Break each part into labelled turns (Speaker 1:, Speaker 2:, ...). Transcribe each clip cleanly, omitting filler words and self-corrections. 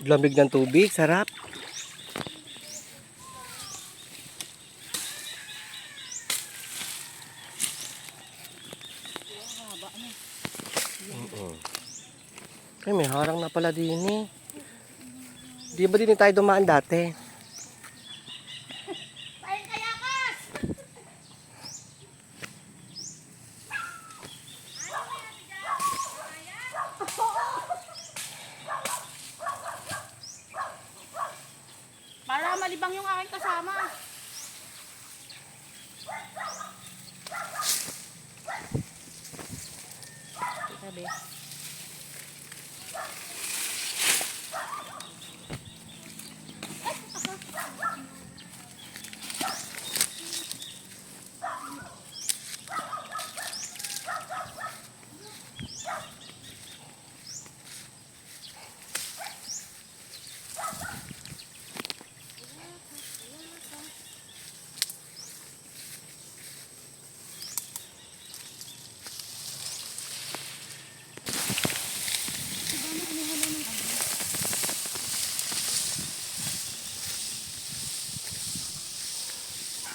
Speaker 1: Lamig ng tubig, sarap. Ay, may harang na pala din eh. Di ba din tayo dumaan dati?
Speaker 2: Para malibang yung aking kasama. Sabi.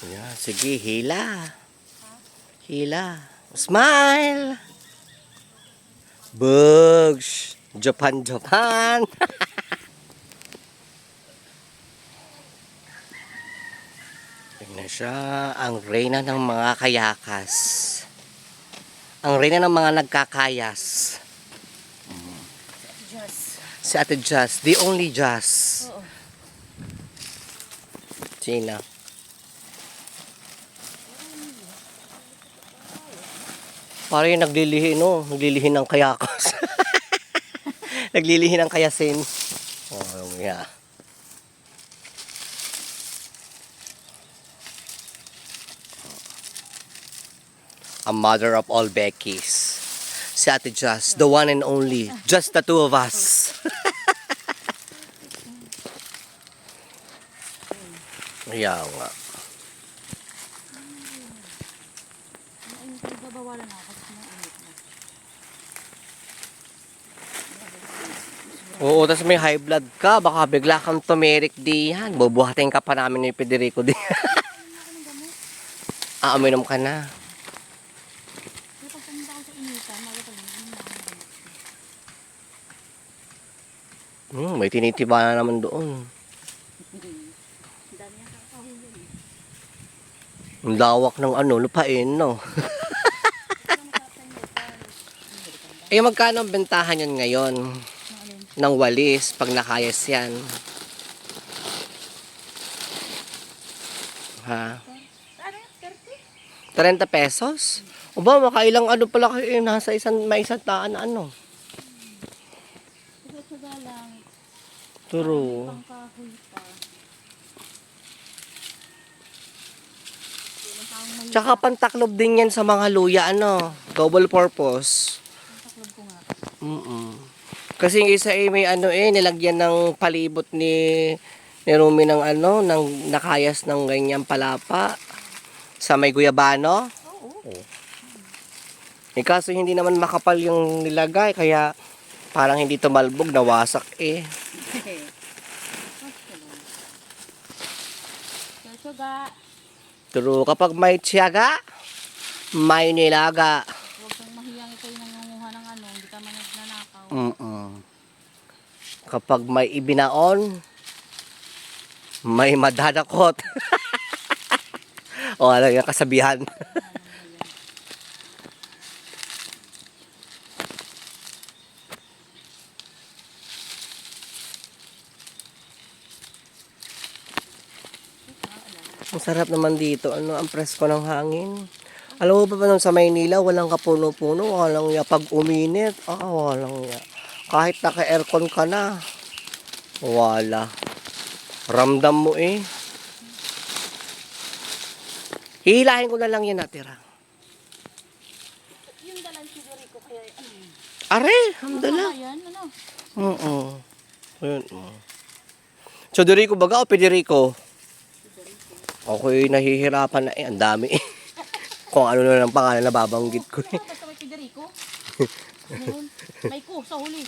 Speaker 1: Ayan, sige, hila. Hila. Smile! Bugs! Japan, Japan! Tingnan siya, ang reyna ng mga kayakas. Ang reyna ng mga nagkakayas.
Speaker 2: Just.
Speaker 1: Si Ate Jazz, the only Jazz.
Speaker 2: Oo.
Speaker 1: Sina. Parang yung naglilihi, no? Naglilihi ng kayakas. Naglilihi ng kayasin. Oh, yeah. A mother of all Beckies. Si Ate Jazz, the one and only. Just the two of us. Kaya nga.
Speaker 2: Ang pagbabawalan ako kasi mainit na.
Speaker 1: Oo, tas may high blood ka. Baka bigla kang tumeric diyan. Bubuhatin ka pa namin ni Federico di. Uminom ka na.
Speaker 2: Kaya pag pumunta ako sa initan, magkakaroon ng gamot.
Speaker 1: May tinitiba na naman doon.
Speaker 2: Dami ang kakahulog.
Speaker 1: Ang lawak ng lupain, no? Eh, magkano ang bentahan yan ngayon? Ng walis, pag nakayas yan. Ha?
Speaker 2: Ano yun? 30?
Speaker 1: 30 pesos? O ba, makailang pala kayo nasa may isang taan na
Speaker 2: Tsaga lang.
Speaker 1: Turo.
Speaker 2: Pangkahoy pa.
Speaker 1: Tsaka pantaklob din yan sa mga luya, double purpose.
Speaker 2: Taklob ko nga.
Speaker 1: Kasi yung isa may nilagyan ng palibot ni Rumi ng ng nakayas ng ganyang palapa sa may guyabano.
Speaker 2: Oo.
Speaker 1: Kaso hindi naman makapal yung nilagay, kaya parang hindi tumalbog, nawasak
Speaker 2: Tsaga.
Speaker 1: Pero kapag may tiyaga, may nilaga.
Speaker 2: Huwag kang mahiyang ikaw yung nangunguha ng hindi ka man nagnanakaw.
Speaker 1: Kapag may ibinaon, may madadakot. O ano yung kasabihan. Ang sarap naman dito, ang presko ng hangin. Alam mo ba nun sa Maynila, walang kapuno-puno, walang pag uminit, walang kahit naka-aircon ka na, wala. Ramdam mo Hihilahin ko na lang yan natira.
Speaker 2: Yung dalang siguri ko kaya
Speaker 1: Are, hamdala.
Speaker 2: Ayan,
Speaker 1: Ayun. Chodorico baga o Federico? Ako'y nahihirapan na ang dami Kung ano na lang pangalan na babanggit ko eh.
Speaker 2: Basta may Federico. Ano yun? May ko sa huli.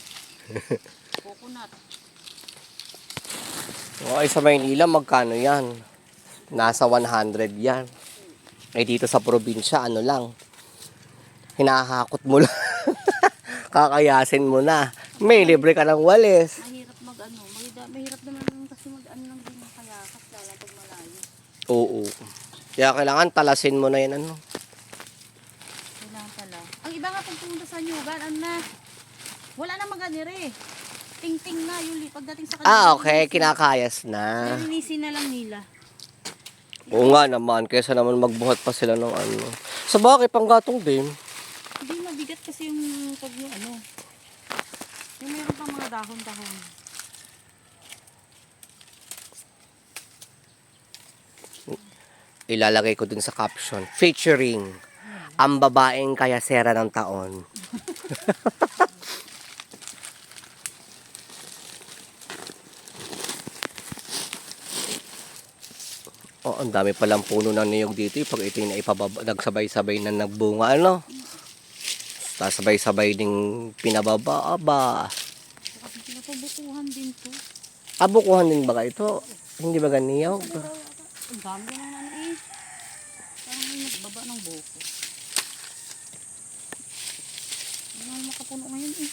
Speaker 2: Coconut.
Speaker 1: Okay, sa Maynila, magkano yan? Nasa 100 yan. Eh dito sa probinsya, ano lang, hinahakot mo lang. Kakayasin mo na. May libre ka ng walis.
Speaker 2: Mahirap mag-ano. Mahirap naman kasi mag-ano lang din ng kayakas. Lalo pag malayo.
Speaker 1: Oo. Kaya kailangan talasin mo na yan, ano.
Speaker 2: Kailangan pala. Ang iba nga pag pumunta sa Nyugan, ano na, wala na mag-anire. Ting-ting na yung pagdating sa kanila.
Speaker 1: Okay, kinakayas na.
Speaker 2: Nalinisin na lang nila.
Speaker 1: Oo nga naman, kaysa naman magbuhat pa sila ng ano. Sa bakit, panggatong din.
Speaker 2: Hindi mabigat kasi yung pag yung ano. Yung meron pang mga dahon-dahon.
Speaker 1: Ilalagay ko dun sa caption, featuring ang babaeng kayasera ng taon. Oh, ang dami palang puno ng niyog dito. Pag ito yung naipababa, nagsabay-sabay na nagbunga, ano? Tapos sabay-sabay ding pinababa, aba.
Speaker 2: Kasi pinapabukuhan din to.
Speaker 1: Abukuhan din ba ito? Hindi ba ganiyog?
Speaker 2: Ang dami na naman eh. Parang may nagbaba ng buko. Ano makapuno ngayon eh.